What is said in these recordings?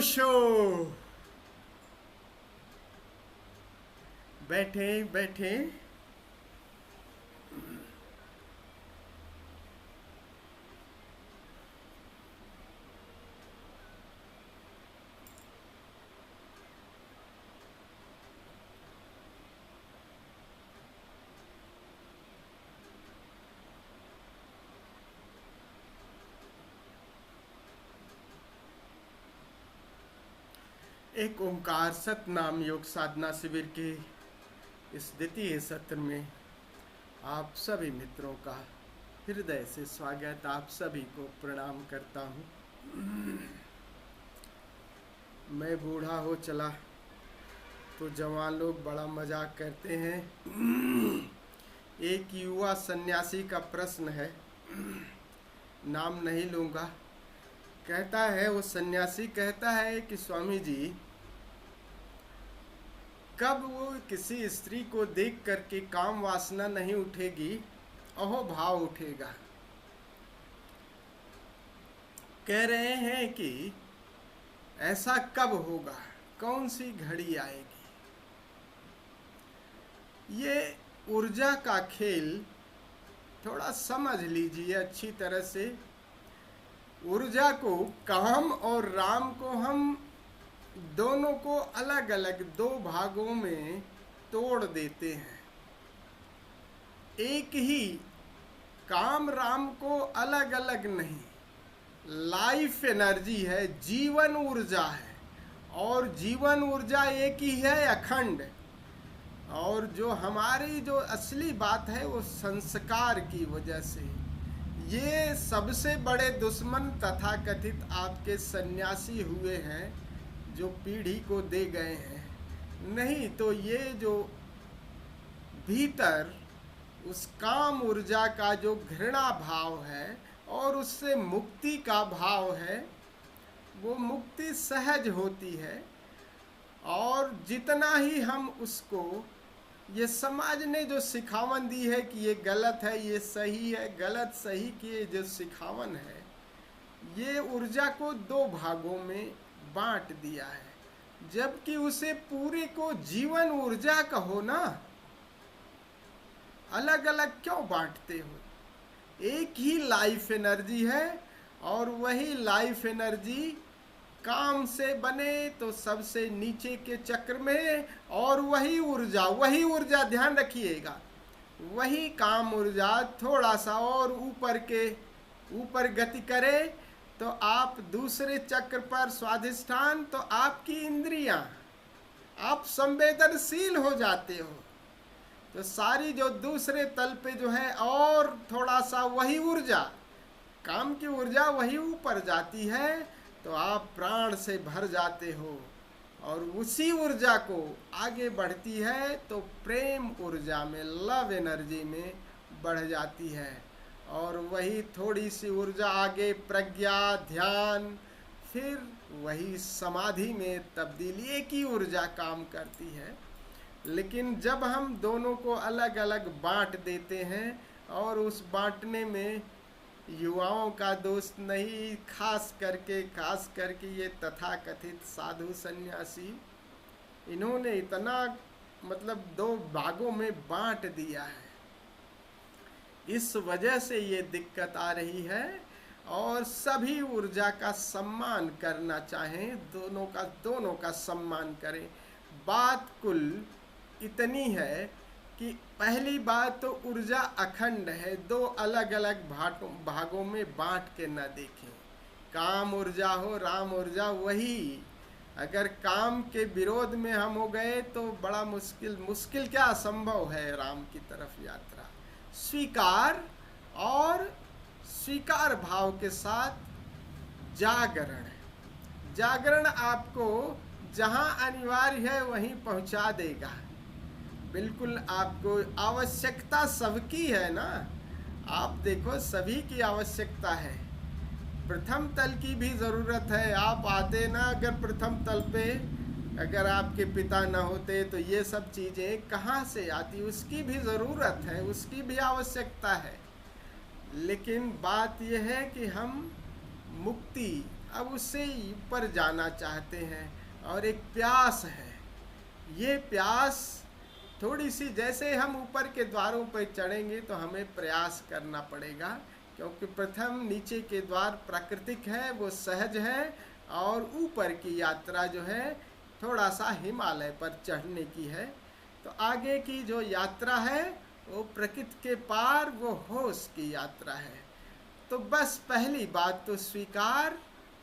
ओशो। बैठे बैठे। एक ओंकार सतनाम योग साधना शिविर के इस द्वितीय सत्र में आप सभी मित्रों का हृदय से स्वागत। आप सभी को प्रणाम करता हूँ। मैं बूढ़ा हो चला तो जवान लोग बड़ा मजाक करते हैं। एक युवा सन्यासी का प्रश्न है, नाम नहीं लूँगा। कहता है, वो सन्यासी कहता है कि स्वामी जी, कब वो किसी स्त्री को देख करके काम वासना नहीं उठेगी, अहो भाव उठेगा। कह रहे हैं कि ऐसा कब होगा, कौन सी घड़ी आएगी। ये ऊर्जा का खेल थोड़ा समझ लीजिए अच्छी तरह से। ऊर्जा को, काम और राम को हम दोनों को अलग अलग दो भागों में तोड़ देते हैं। एक ही काम राम को अलग अलग नहीं, लाइफ एनर्जी है, जीवन ऊर्जा है। और जीवन ऊर्जा एक ही है, अखंड। और जो हमारी जो असली बात है वो संस्कार की वजह से। ये सबसे बड़े दुश्मन तथाकथित आपके सन्यासी हुए हैं जो पीढ़ी को दे गए हैं। नहीं तो ये जो भीतर उस काम ऊर्जा का जो घृणा भाव है और उससे मुक्ति का भाव है, वो मुक्ति सहज होती है। और जितना ही हम उसको, ये समाज ने जो सिखावन दी है कि ये गलत है, ये सही है, गलत सही की ये जो सिखावन है, ये ऊर्जा को दो भागों में बांट दिया है। जबकि उसे पूरे को जीवन ऊर्जा कहो ना, अलग अलग क्यों बांटते हो। एक ही लाइफ एनर्जी है और वही लाइफ एनर्जी काम से बने तो सबसे नीचे के चक्र में, और वही ऊर्जा ध्यान रखिएगा, वही काम ऊर्जा थोड़ा सा और ऊपर गति करे तो आप दूसरे चक्र पर स्वाधिष्ठान, तो आपकी इंद्रियां, आप संवेदनशील हो जाते हो। तो सारी जो दूसरे तल पे जो है और थोड़ा सा वही ऊर्जा, काम की ऊर्जा वही ऊपर जाती है, तो आप प्राण से भर जाते हो। और उसी ऊर्जा को आगे बढ़ती है तो प्रेम ऊर्जा में, लव एनर्जी में बढ़ जाती है। और वही थोड़ी सी ऊर्जा आगे प्रज्ञा, ध्यान, फिर वही समाधि में तब्दीली, एक ही ऊर्जा काम करती है। लेकिन जब हम दोनों को अलग अलग बांट देते हैं, और उस बांटने में युवाओं का दोस्त नहीं, खास करके ये तथाकथित साधु सन्यासी, इन्होंने इतना मतलब दो भागों में बांट दिया है। इस वजह से ये दिक्कत आ रही है। और सभी ऊर्जा का सम्मान करना चाहें, दोनों का सम्मान करें। बात कुल इतनी है कि पहली बात तो ऊर्जा अखंड है, दो अलग अलग भागों में बांट के न देखें। काम ऊर्जा हो, राम ऊर्जा वही। अगर काम के विरोध में हम हो गए तो बड़ा मुश्किल क्या असंभव है राम की तरफ यात्रा। स्वीकार और स्वीकार भाव के साथ जागरण आपको जहां अनिवार्य है वहीं पहुंचा देगा। बिल्कुल आपको आवश्यकता सबकी है ना। आप देखो, सभी की आवश्यकता है। प्रथम तल की भी ज़रूरत है। आप आते ना अगर प्रथम तल पे, अगर आपके पिता न होते तो ये सब चीज़ें कहाँ से आती। उसकी भी ज़रूरत है, उसकी भी आवश्यकता है। लेकिन बात यह है कि हम मुक्ति अब उससे ऊपर जाना चाहते हैं, और एक प्यास है। ये प्यास थोड़ी सी, जैसे हम ऊपर के द्वारों पर चढ़ेंगे तो हमें प्रयास करना पड़ेगा, क्योंकि प्रथम नीचे के द्वार प्राकृतिक है, वो सहज है, और ऊपर की यात्रा जो है थोड़ा सा हिमालय पर चढ़ने की है। तो आगे की जो यात्रा है वो प्रकृति के पार, वो होश की यात्रा है। तो बस पहली बात तो स्वीकार,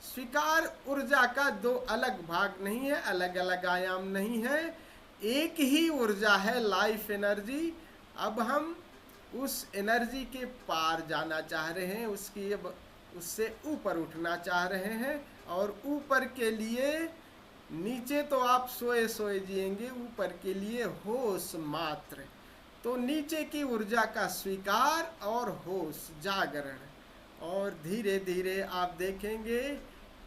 स्वीकार ऊर्जा का दो अलग भाग नहीं है, अलग अलग आयाम नहीं है, एक ही ऊर्जा है, लाइफ एनर्जी। अब हम उस एनर्जी के पार जाना चाह रहे हैं, उसकी अब उससे ऊपर उठना चाह रहे हैं। और ऊपर के लिए, नीचे तो आप सोए सोए जिएंगे, ऊपर के लिए होश मात्र। तो नीचे की ऊर्जा का स्वीकार और होश, जागरण, और धीरे धीरे आप देखेंगे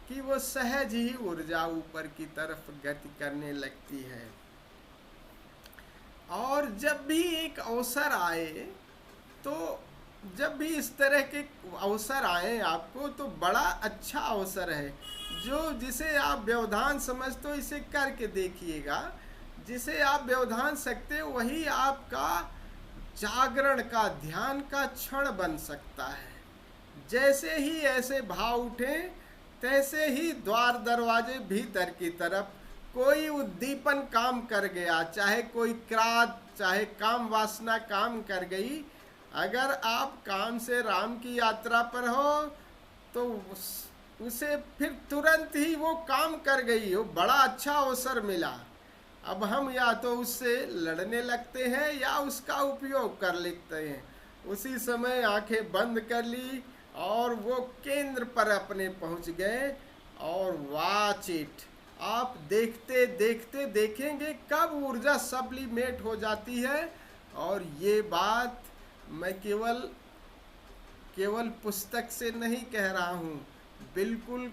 कि वो सहज ही ऊर्जा ऊपर की तरफ गति करने लगती है। और जब भी एक अवसर आए, तो जब भी इस तरह के अवसर आए आपको, तो बड़ा अच्छा अवसर है, जो जिसे आप व्यवधान समझते हो इसे करके देखिएगा। जिसे आप व्यवधान सकते हो वही आपका जागरण का, ध्यान का क्षण बन सकता है। जैसे ही ऐसे भाव उठे, तैसे ही द्वार दरवाजे भीतर की तरफ कोई उद्दीपन काम कर गया, चाहे कोई क्रांत, चाहे काम वासना काम कर गई। अगर आप काम से राम की यात्रा पर हो तो उसे फिर तुरंत ही वो काम कर गई हो, बड़ा अच्छा अवसर मिला। अब हम या तो उससे लड़ने लगते हैं या उसका उपयोग कर लेते हैं। उसी समय आंखें बंद कर ली और वो केंद्र पर अपने पहुंच गए। और वॉच इट, आप देखते देखते देखेंगे कब ऊर्जा सब्लिमेट हो जाती है। और ये बात मैं केवल केवल पुस्तक से नहीं कह रहा हूँ, बिल्कुल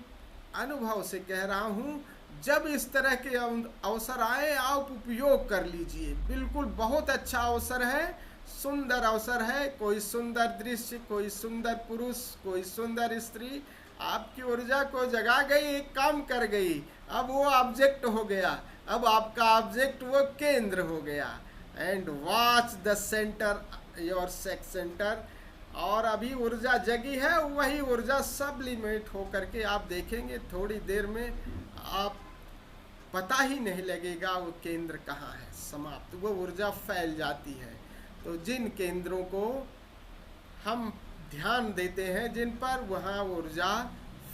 अनुभव से कह रहा हूँ। जब इस तरह के अवसर आए, आप उपयोग कर लीजिए, बिल्कुल बहुत अच्छा अवसर है, सुंदर अवसर है। कोई सुंदर दृश्य, कोई सुंदर पुरुष, कोई सुंदर स्त्री आपकी ऊर्जा को जगा गई, एक काम कर गई। अब वो ऑब्जेक्ट हो गया, अब आपका ऑब्जेक्ट वो केंद्र हो गया। And watch the centre, your sex centre. और अभी ऊर्जा जगी है, वही ऊर्जा सब्लिमेट हो करके आप देखेंगे थोड़ी देर में, आप पता ही नहीं लगेगा वो केंद्र कहाँ है, समाप्त, वो ऊर्जा फैल जाती है। तो जिन केंद्रों को हम ध्यान देते हैं जिन पर, वहाँ ऊर्जा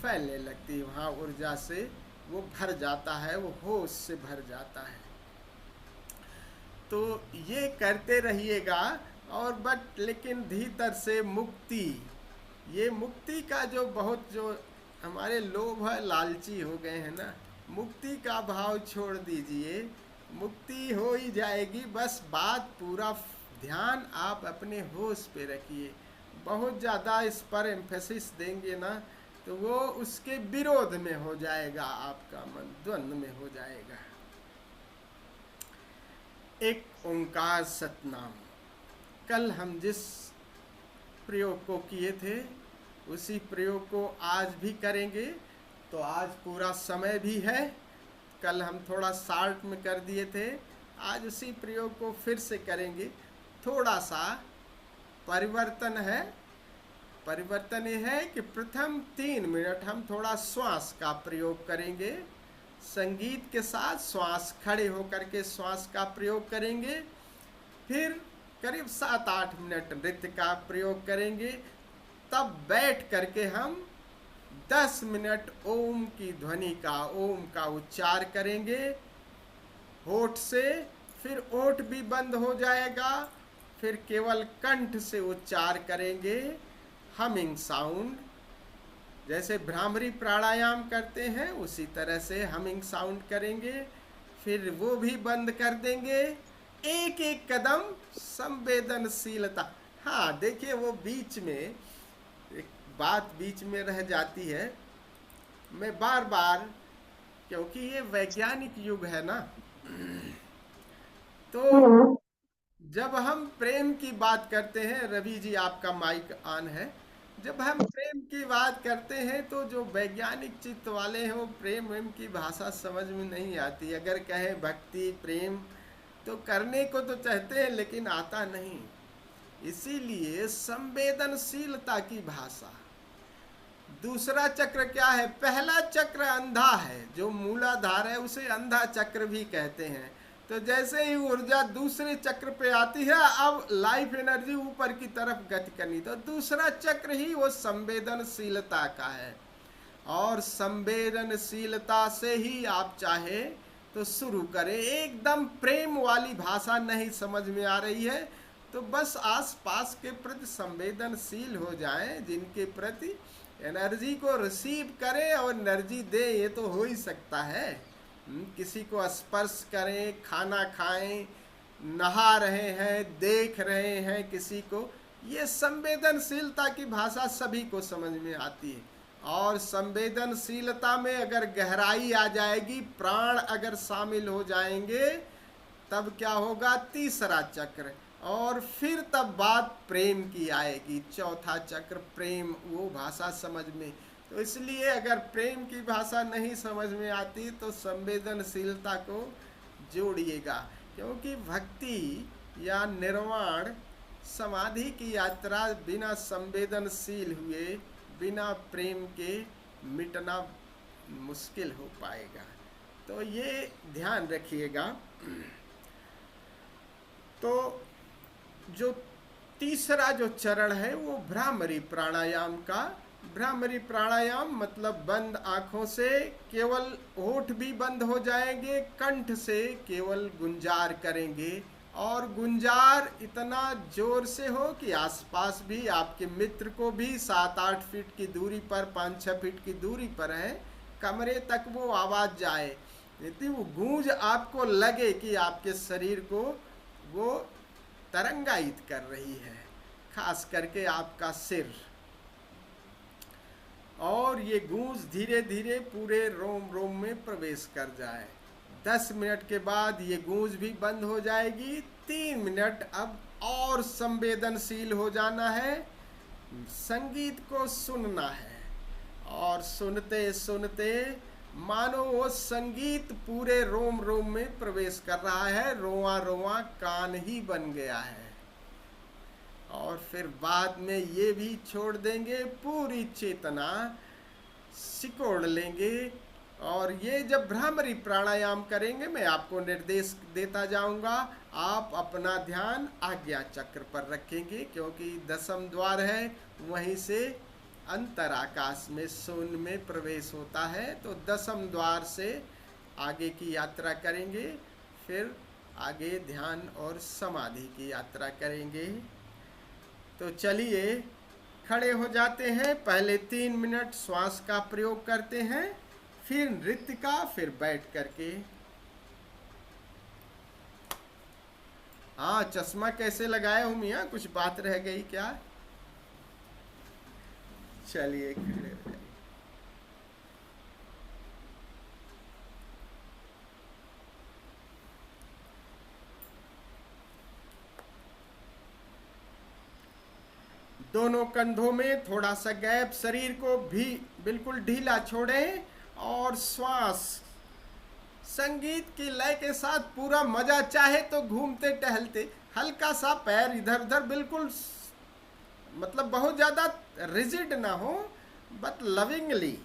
फैलने लगती है, वहाँ ऊर्जा से वो भर जाता है, वो होश से भर जाता है। तो ये करते रहिएगा। और बट लेकिन भीतर से मुक्ति, ये मुक्ति का जो बहुत, जो हमारे लोभ है, लालची हो गए हैं ना, मुक्ति का भाव छोड़ दीजिए, मुक्ति हो ही जाएगी। बस बात पूरा ध्यान आप अपने होश पे रखिए। बहुत ज़्यादा इस पर एम्फेसिस देंगे ना तो वो उसके विरोध में हो जाएगा, आपका मन द्वंद्व में हो जाएगा। एक ओंकार सतनाम, कल हम जिस प्रयोग को किए थे उसी प्रयोग को आज भी करेंगे। तो आज पूरा समय भी है, कल हम थोड़ा शार्ट में कर दिए थे, आज उसी प्रयोग को फिर से करेंगे। थोड़ा सा परिवर्तन है। परिवर्तन ये है कि प्रथम 3 मिनट हम थोड़ा श्वास का प्रयोग करेंगे, संगीत के साथ श्वास, खड़े होकर के श्वास का प्रयोग करेंगे। फिर करीब 7-8 मिनट नृत्य का प्रयोग करेंगे। तब बैठ करके हम 10 मिनट ओम की ध्वनि का, ओम का उच्चार करेंगे होठ से। फिर ओठ भी बंद हो जाएगा, फिर केवल कंठ से उच्चार करेंगे, हमिंग साउंड, जैसे भ्रामरी प्राणायाम करते हैं उसी तरह से हमिंग साउंड करेंगे। फिर वो भी बंद कर देंगे। एक एक कदम संवेदनशीलता। हाँ देखिए, वो बीच में एक बात बीच में रह जाती है, मैं बार बार, क्योंकि ये वैज्ञानिक युग है ना, तो जब हम प्रेम की बात करते हैं, रवि जी आपका माइक ऑन है, जब हम प्रेम की बात करते हैं तो जो वैज्ञानिक चित्त वाले हैं वो प्रेम वेम की भाषा समझ में नहीं आती। अगर कहें भक्ति प्रेम तो करने को तो चाहते हैं लेकिन आता नहीं। इसीलिए संवेदनशीलता की भाषा। दूसरा चक्र क्या है? पहला चक्र अंधा है, जो मूलाधार है उसे अंधा चक्र भी कहते हैं। तो जैसे ही ऊर्जा दूसरे चक्र पे आती है, अब लाइफ एनर्जी ऊपर की तरफ गति करनी, तो दूसरा चक्र ही वो संवेदनशीलता का है। और संवेदनशीलता से ही आप चाहे तो शुरू करें। एकदम प्रेम वाली भाषा नहीं समझ में आ रही है तो बस आसपास के प्रति संवेदनशील हो जाएं, जिनके प्रति एनर्जी को रिसीव करें और एनर्जी दे। ये तो हो ही सकता है। किसी को स्पर्श करें, खाना खाएं, नहा रहे हैं, देख रहे हैं किसी को, ये संवेदनशीलता की भाषा सभी को समझ में आती है। और संवेदनशीलता में अगर गहराई आ जाएगी, प्राण अगर शामिल हो जाएंगे, तब क्या होगा? तीसरा चक्र। और फिर तब बात प्रेम की आएगी, चौथा चक्र प्रेम, वो भाषा समझ में। तो इसलिए अगर प्रेम की भाषा नहीं समझ में आती तो संवेदनशीलता को जोड़िएगा, क्योंकि भक्ति या निर्वाण समाधि की यात्रा बिना संवेदनशील हुए, बिना प्रेम के मिटना मुश्किल हो पाएगा। तो ये ध्यान रखिएगा। तो जो तीसरा जो चरण है वो भ्रामरी प्राणायाम का। भ्रामरी प्राणायाम मतलब बंद आंखों से, केवल होठ भी बंद हो जाएंगे, कंठ से केवल गुंजार करेंगे। और गुंजार इतना जोर से हो कि आसपास भी आपके मित्र को भी 7-8 फीट की दूरी पर, 5-6 फीट की दूरी पर है, कमरे तक वो आवाज़ जाए, यदि वो गूंज आपको लगे कि आपके शरीर को वो तरंगायित कर रही है, खास करके आपका सिर। और ये गूंज धीरे धीरे पूरे रोम रोम में प्रवेश कर जाए। 10 मिनट के बाद ये गूंज भी बंद हो जाएगी। 3 मिनट अब और संवेदनशील हो जाना है, संगीत को सुनना है। और सुनते सुनते मानो वो संगीत पूरे रोम रोम में प्रवेश कर रहा है, रोआ रोआ कान ही बन गया है। और फिर बाद में ये भी छोड़ देंगे, पूरी चेतना सिकोड़ लेंगे। और ये जब भ्रामरी प्राणायाम करेंगे, मैं आपको निर्देश देता जाऊंगा, आप अपना ध्यान आज्ञा चक्र पर रखेंगे, क्योंकि 10वां द्वार है, वहीं से अंतर आकाश में शून्य में प्रवेश होता है। तो 10वां द्वार से आगे की यात्रा करेंगे, फिर आगे ध्यान और समाधि की यात्रा करेंगे। तो चलिए खड़े हो जाते हैं। पहले 3 मिनट श्वास का प्रयोग करते हैं, फिर नृत्य का, फिर बैठ करके। हाँ, चश्मा कैसे लगाए हो मियाँ? कुछ बात रह गई क्या? चलिए खड़े हो जाइए। दोनों कंधों में थोड़ा सा गैप, शरीर को भी बिल्कुल ढीला छोड़ें और श्वास संगीत की लय के साथ पूरा मजा। चाहे तो घूमते टहलते, हल्का सा पैर इधर उधर, बिल्कुल मतलब बहुत ज्यादा रिजिड ना हो, बट लविंगली।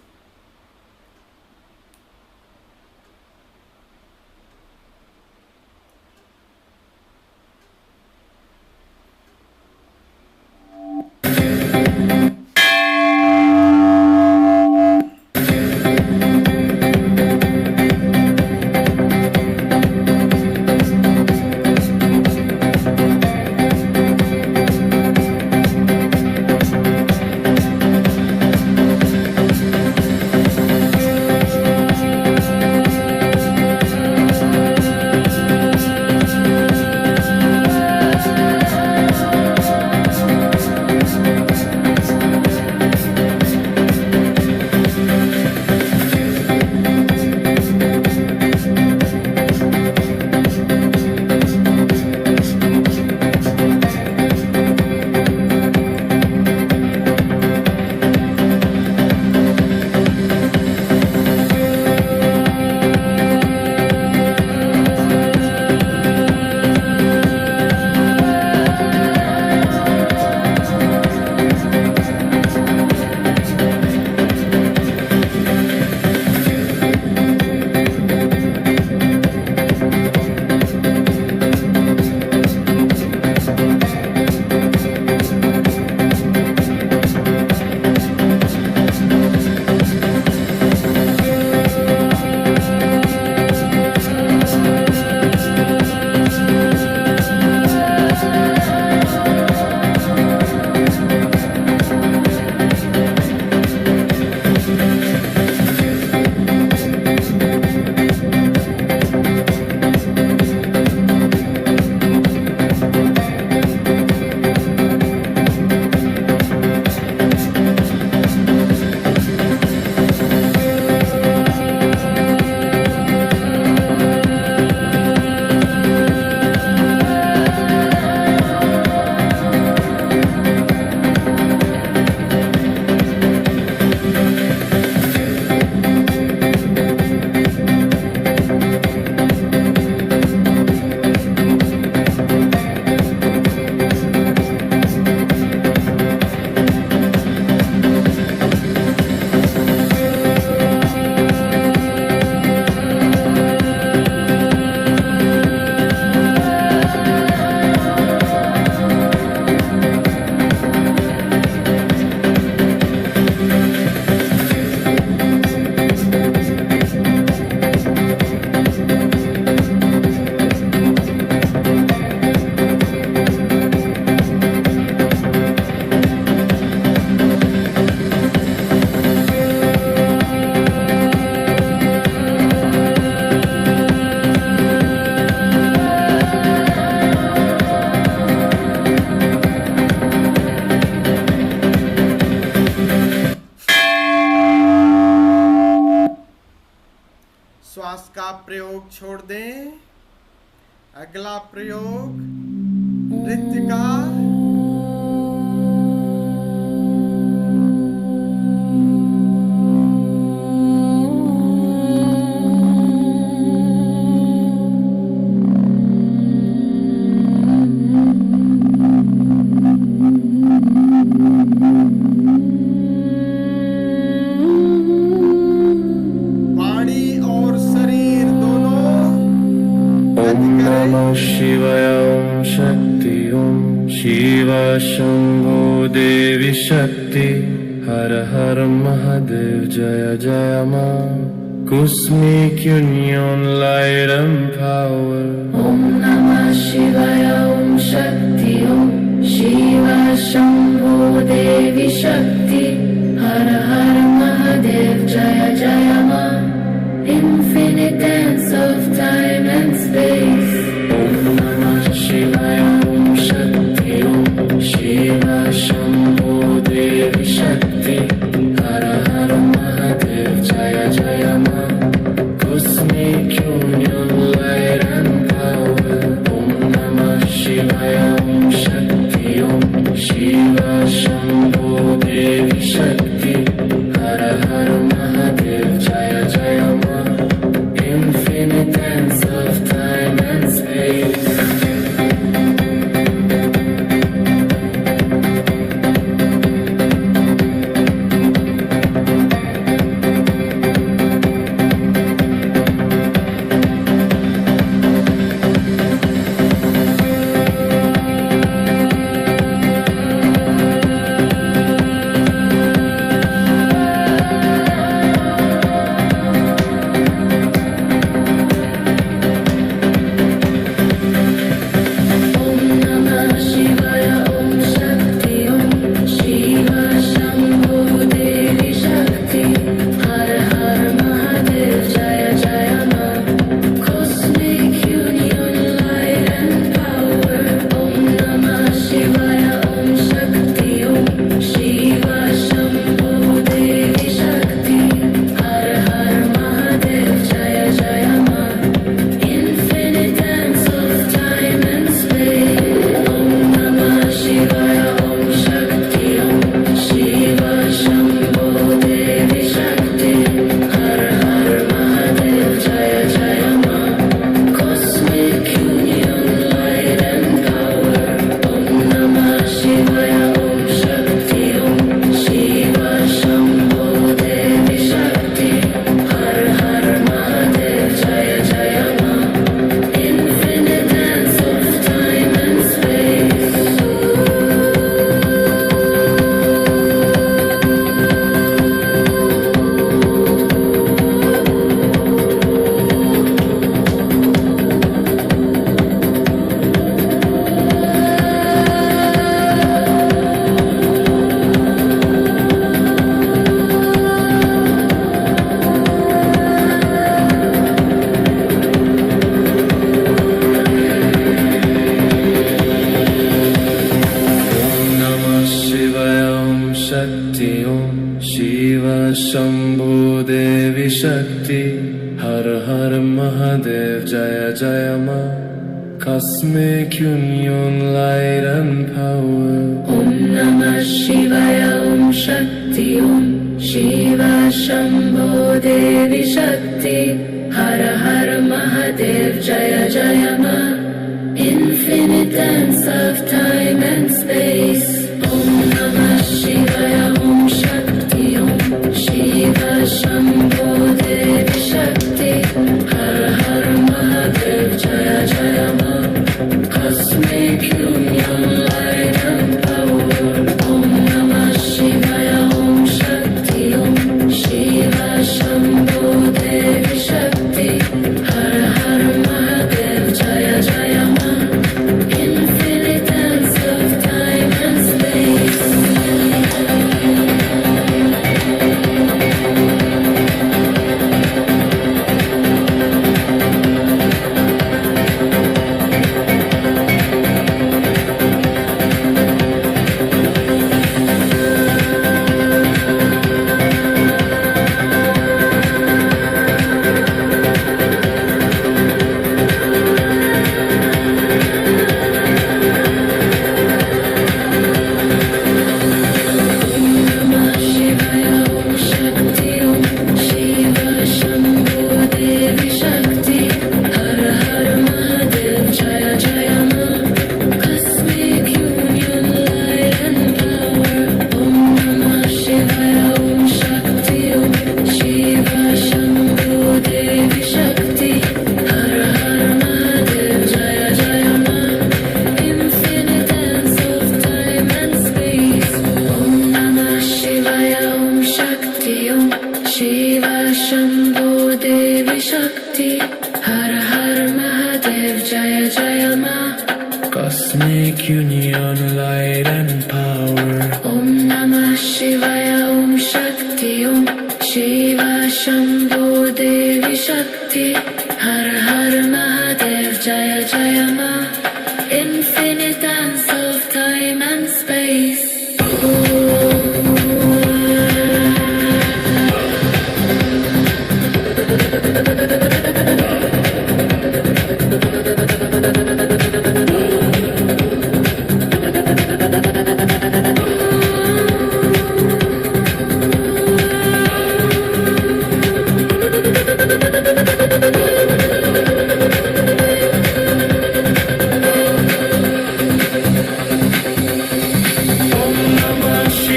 अगला प्रयोग छोड़ दें। अगला प्रयोग नृत्य का। शिवाय ओम शक्ति ओम शिव शंभो देवी शक्ति हर हर महादेव जय जय मां Cosmic union light and power Om Namah Shivaya Om Shakti Om Shiva Shambho Devi Shakti Har Har Mahadev Jaya Jaya Ma Infinite dance of time and space Om Namah Shivaya Om Shakti Om Shiva Shambho Devi Shakti Har Har Mahadev Jaya Jaya Ma Cosmic union light and power Om Namah Shivaya Om Shakti Om Shiva Shambho Devi Shakti Har Har Mahadev Jaya Jaya Ma Infinite dance of time and space Shambho देवी शक्ति हर हर महादेव जय जय मां Cosmic union light and power Om Namah Shivaya Om Shakti Om Shiva Shambho Devi Shakti Har Har Mahadev Jaya Jaya Ma Infinite dance of time and space Om Namah Shivaya Om Shakti Om Shiva Shambho Devi Shakti Har Har Mahadev Jaya Jaya Ma Cosmic union light and power Om Namah Shivaya Om Shakti Om Shiva Shambho Devi Shakti Har Har Mahadev Jaya Jaya Ma Infinite dance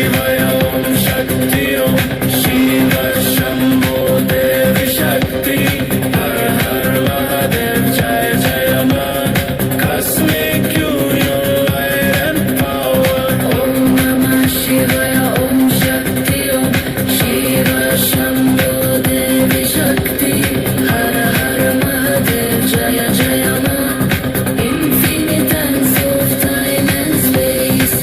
Shivaya Om Shakti Om Shiva Shambho Devi Shakti Har Har Mahadev Jaya Jaya Ma Cosmic Union Light and Power Om Namah Shivaya Om Shakti Om Shiva Shambho Devi Shakti Har Har Mahadev Jaya Jaya Ma Infinite ends of time and space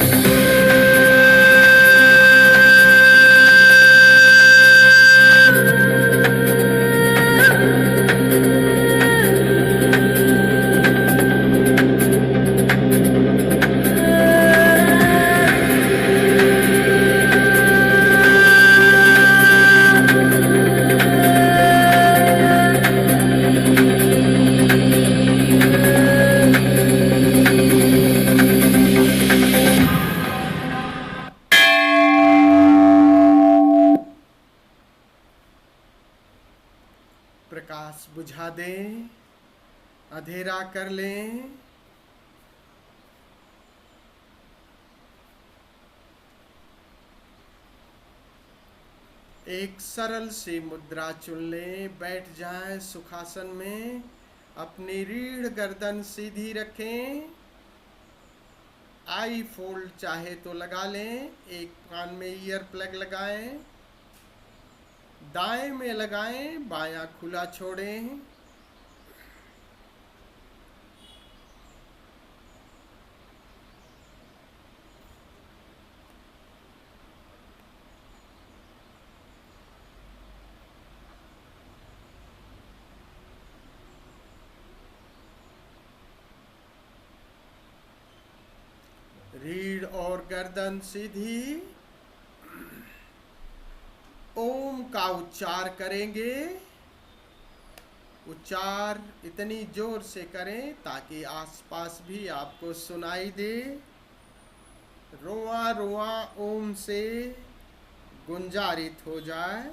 प्रकाश बुझा दें, अंधेरा कर लें। एक सरल सी मुद्रा चुन लें, बैठ जाएं सुखासन में, अपनी रीढ़ गर्दन सीधी रखें, आई फोल्ड चाहे तो लगा लें, एक कान में ईयर प्लग लगाएं, दाएं में लगाएं, बायां खुला छोड़ें। रीढ़ और गर्दन सीधी। ओम का उच्चार करेंगे। उच्चार इतनी जोर से करें ताकि आसपास भी आपको सुनाई दे। रोआ रोआ ओम से गुंजारित हो जाए।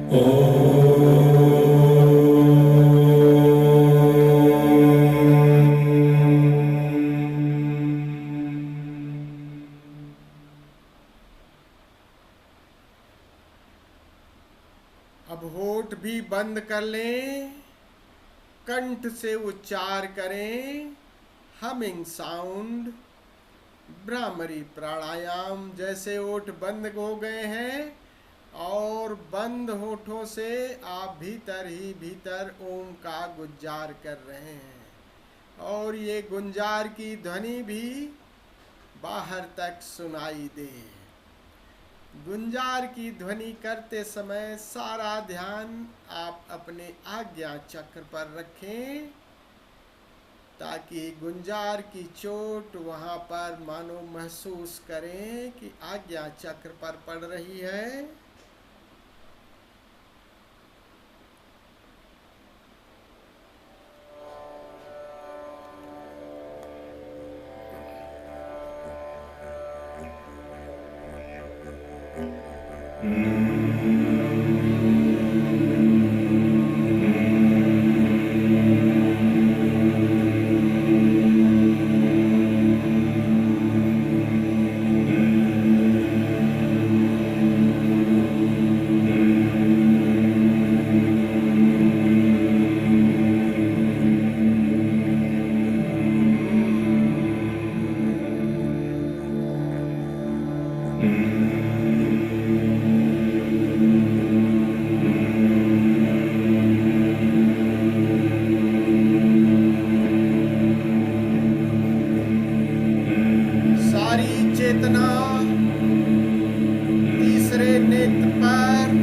अब होठ भी बंद कर लें, कंठ से उच्चार करें हमिंग साउंड, भ्रामरी प्राणायाम। जैसे होठ बंद हो गए हैं और बंद होठों से आप भीतर ही भीतर ओम का गुंजार कर रहे हैं और ये गुंजार की ध्वनि भी बाहर तक सुनाई दे। गुंजार की ध्वनि करते समय सारा ध्यान आप अपने आज्ञा चक्र पर रखें ताकि गुंजार की चोट वहाँ पर मानो महसूस करें कि आज्ञा चक्र पर पड़ रही है। सारी चेतना तीसरे नेत्र पर,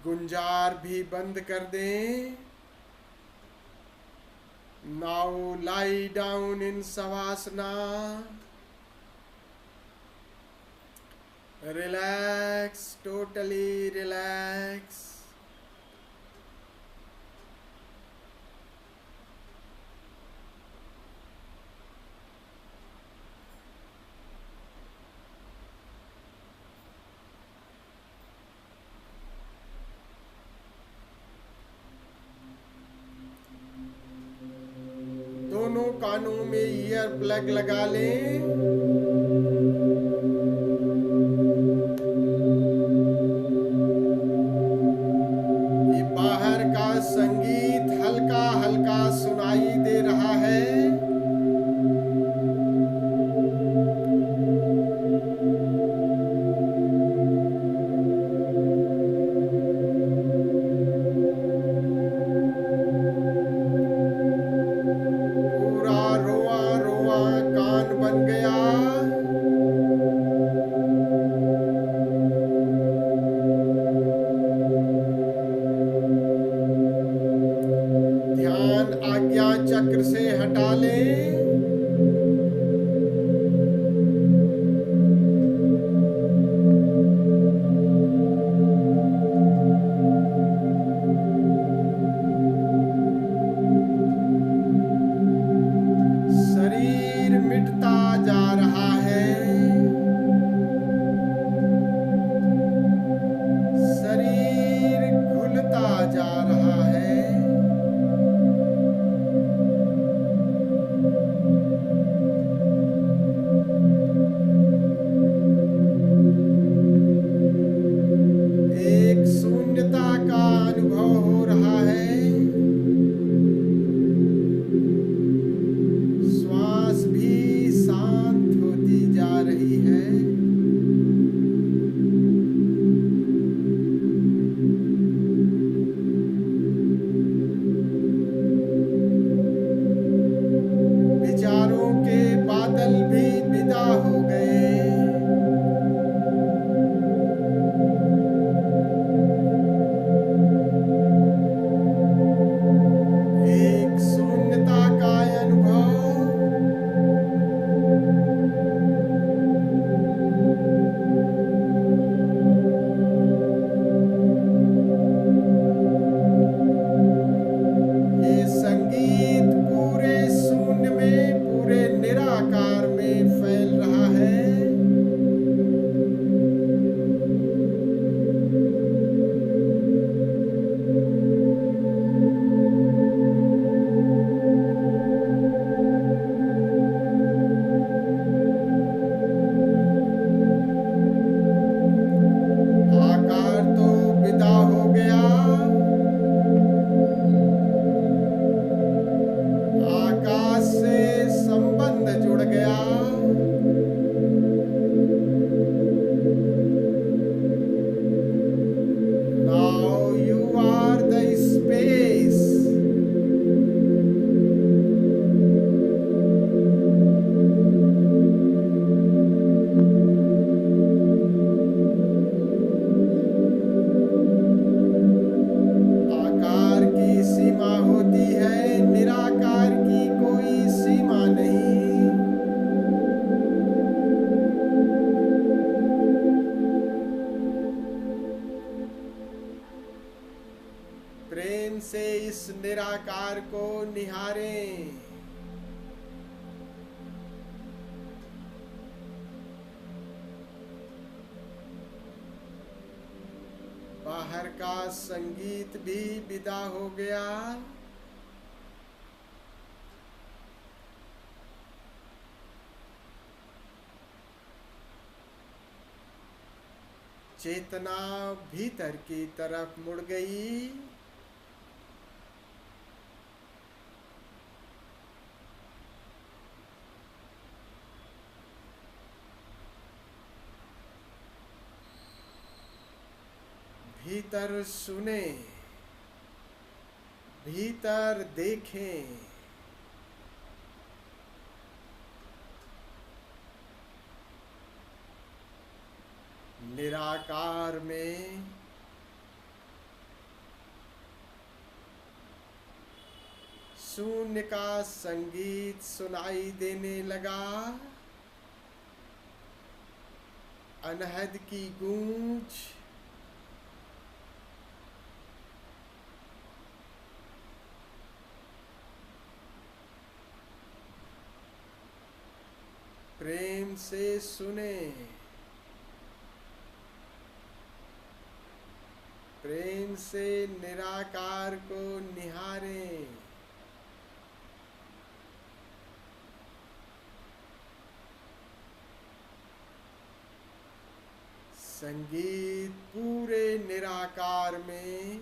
गुंजार भी बंद कर दें। Now lie down in savasana. Relax, totally relax. दोनों कानों में ईयर प्लग लगा लें। ये बाहर का संगीत हल्का हल्का सुनाई दे रहा है। चक्र से हटा लें। शरीर मिटता जा रहा है। शरीर घुलता जा रहा है। निराकार को निहारें। बाहर का संगीत भी विदा हो गया। चेतना भीतर की तरफ मुड़ गई। भीतर सुने, भीतर देखें। निराकार में शून्य का संगीत सुनाई देने लगा। अनहद की गूंज, प्रेम से सुने, प्रेम से निराकार को निहारें। संगीत पूरे निराकार में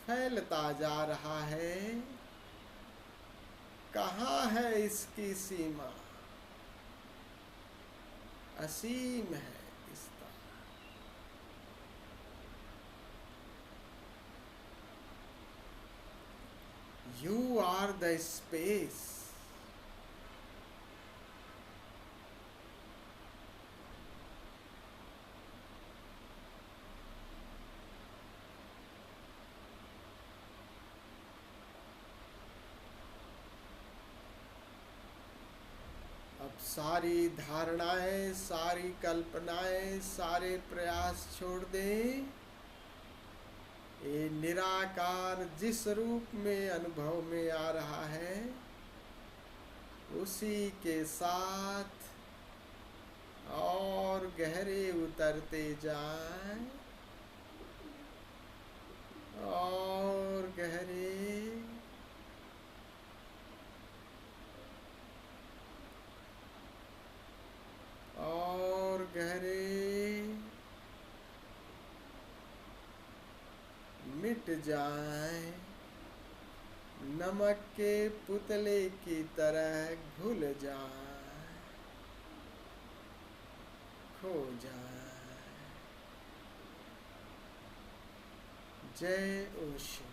फैलता जा रहा है। कहाँ है इसकी सीमा? असीम है इसका। You are the space. अब सारी धारणाएं, सारी कल्पनाएं, सारे प्रयास छोड़ दें। ये निराकार जिस रूप में अनुभव में आ रहा है, उसी के साथ और गहरे उतरते जाएं, और गहरे, और गहरे मिट जाए। नमक के पुतले की तरह घुल जाए, खो जाए। जय ओशो।